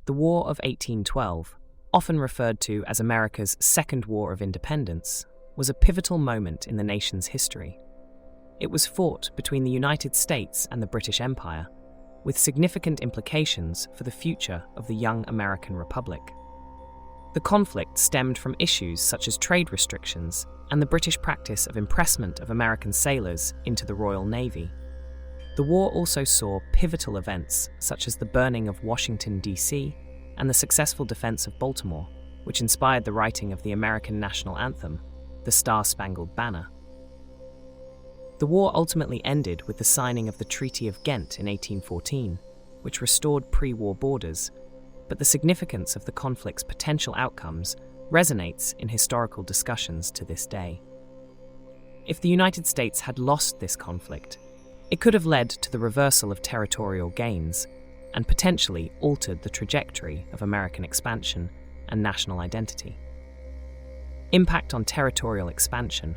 The War of 1812, often referred to as America's Second War of Independence, was a pivotal moment in the nation's history. It was fought between the United States and the British Empire, with significant implications for the future of the young American Republic. The conflict stemmed from issues such as trade restrictions and the British practice of impressment of American sailors into the Royal Navy. The war also saw pivotal events such as the burning of Washington, D.C., and the successful defense of Baltimore, which inspired the writing of the American national anthem, the Star-Spangled Banner. The war ultimately ended with the signing of the Treaty of Ghent in 1814, which restored pre-war borders, but the significance of the conflict's potential outcomes resonates in historical discussions to this day. If the United States had lost this conflict, it could have led to the reversal of territorial gains and potentially altered the trajectory of American expansion and national identity. Impact on territorial expansion.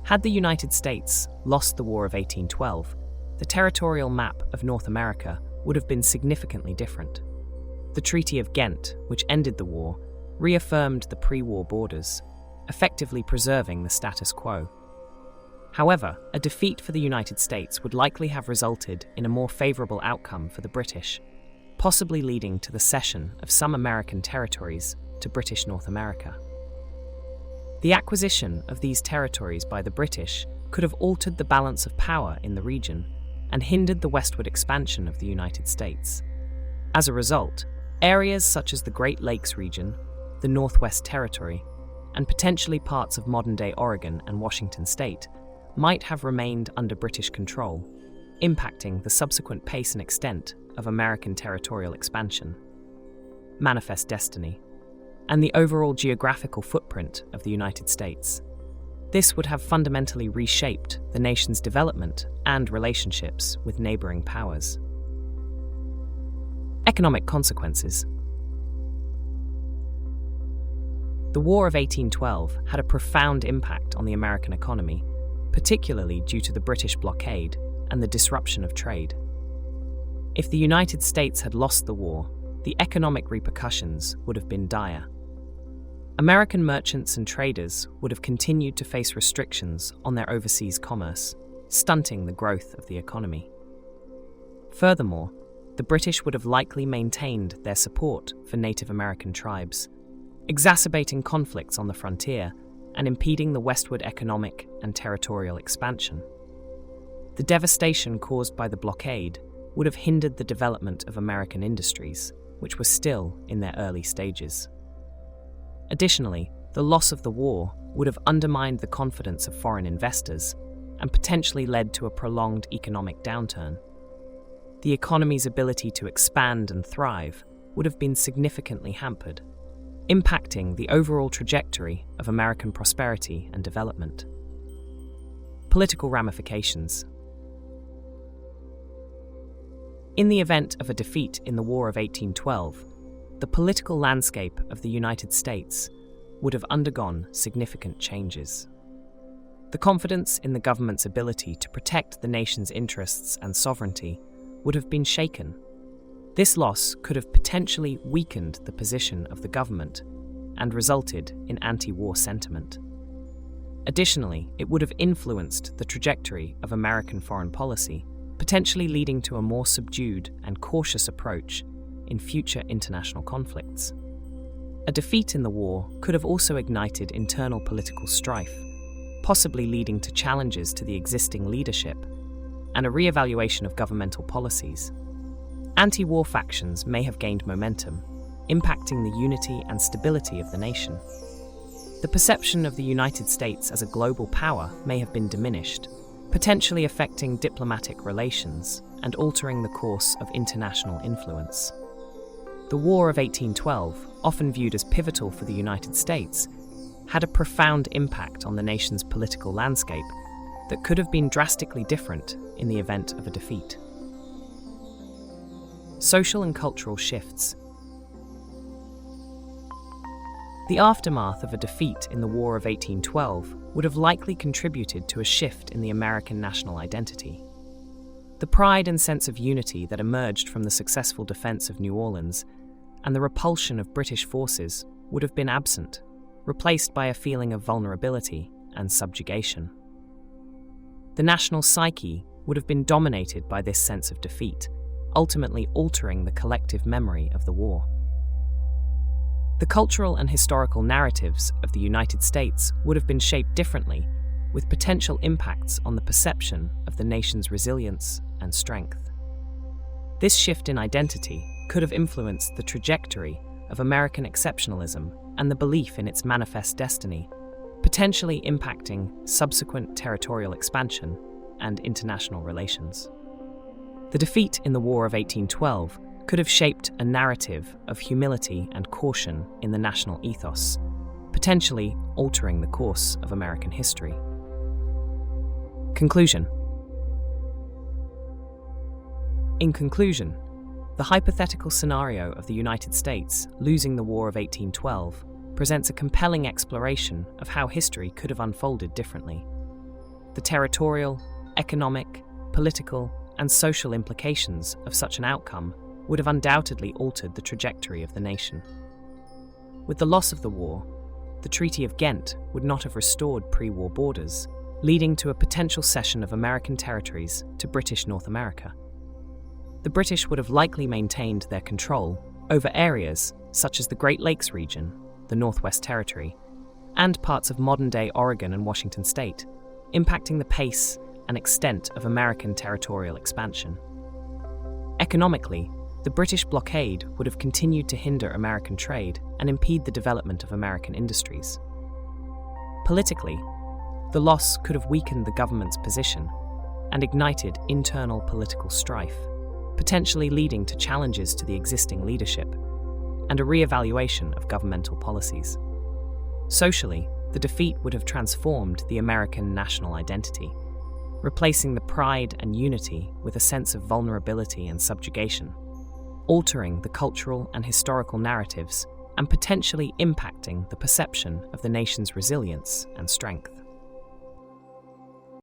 Had the United States lost the War of 1812, the territorial map of North America would have been significantly different. The Treaty of Ghent, which ended the war, reaffirmed the pre-war borders, effectively preserving the status quo. However, a defeat for the United States would likely have resulted in a more favorable outcome for the British, possibly leading to the cession of some American territories to British North America. The acquisition of these territories by the British could have altered the balance of power in the region and hindered the westward expansion of the United States. As a result, areas such as the Great Lakes region, the Northwest Territory, and potentially parts of modern-day Oregon and Washington state might have remained under British control, impacting the subsequent pace and extent of American territorial expansion. Manifest destiny, and the overall geographical footprint of the United States. This would have fundamentally reshaped the nation's development and relationships with neighboring powers. Economic consequences. The War of 1812 had a profound impact on the American economy, particularly due to the British blockade and the disruption of trade. If the United States had lost the war, the economic repercussions would have been dire. American merchants and traders would have continued to face restrictions on their overseas commerce, stunting the growth of the economy. Furthermore, the British would have likely maintained their support for Native American tribes, exacerbating conflicts on the frontier and impeding the westward economic and territorial expansion. The devastation caused by the blockade would have hindered the development of American industries, which were still in their early stages. Additionally, the loss of the war would have undermined the confidence of foreign investors and potentially led to a prolonged economic downturn. The economy's ability to expand and thrive would have been significantly hampered, impacting the overall trajectory of American prosperity and development. Political ramifications. In the event of a defeat in the War of 1812, the political landscape of the United States would have undergone significant changes. The confidence in the government's ability to protect the nation's interests and sovereignty would have been shaken. This loss could have potentially weakened the position of the government and resulted in anti-war sentiment. Additionally, it would have influenced the trajectory of American foreign policy, potentially leading to a more subdued and cautious approach in future international conflicts. A defeat in the war could have also ignited internal political strife, possibly leading to challenges to the existing leadership and a re-evaluation of governmental policies. Anti-war factions may have gained momentum, impacting the unity and stability of the nation. The perception of the United States as a global power may have been diminished, potentially affecting diplomatic relations and altering the course of international influence. The War of 1812, often viewed as pivotal for the United States, had a profound impact on the nation's political landscape that could have been drastically different in the event of a defeat. Social and cultural shifts. The aftermath of a defeat in the War of 1812 would have likely contributed to a shift in the American national identity. The pride and sense of unity that emerged from the successful defense of New Orleans and the repulsion of British forces would have been absent, replaced by a feeling of vulnerability and subjugation. The national psyche would have been dominated by this sense of defeat, ultimately altering the collective memory of the war. The cultural and historical narratives of the United States would have been shaped differently, with potential impacts on the perception of the nation's resilience and strength. This shift in identity could have influenced the trajectory of American exceptionalism and the belief in its manifest destiny, potentially impacting subsequent territorial expansion and international relations. The defeat in the War of 1812 could have shaped a narrative of humility and caution in the national ethos, potentially altering the course of American history. Conclusion. In conclusion, the hypothetical scenario of the United States losing the War of 1812 presents a compelling exploration of how history could have unfolded differently. The territorial, economic, political, and social implications of such an outcome would have undoubtedly altered the trajectory of the nation. With the loss of the war, the Treaty of Ghent would not have restored pre-war borders, leading to a potential cession of American territories to British North America. The British would have likely maintained their control over areas such as the Great Lakes region, the Northwest Territory, and parts of modern-day Oregon and Washington state, impacting the pace and extent of American territorial expansion. Economically, the British blockade would have continued to hinder American trade and impede the development of American industries. Politically, the loss could have weakened the government's position and ignited internal political strife, potentially leading to challenges to the existing leadership and a re-evaluation of governmental policies. Socially, the defeat would have transformed the American national identity, replacing the pride and unity with a sense of vulnerability and subjugation, altering the cultural and historical narratives and potentially impacting the perception of the nation's resilience and strength.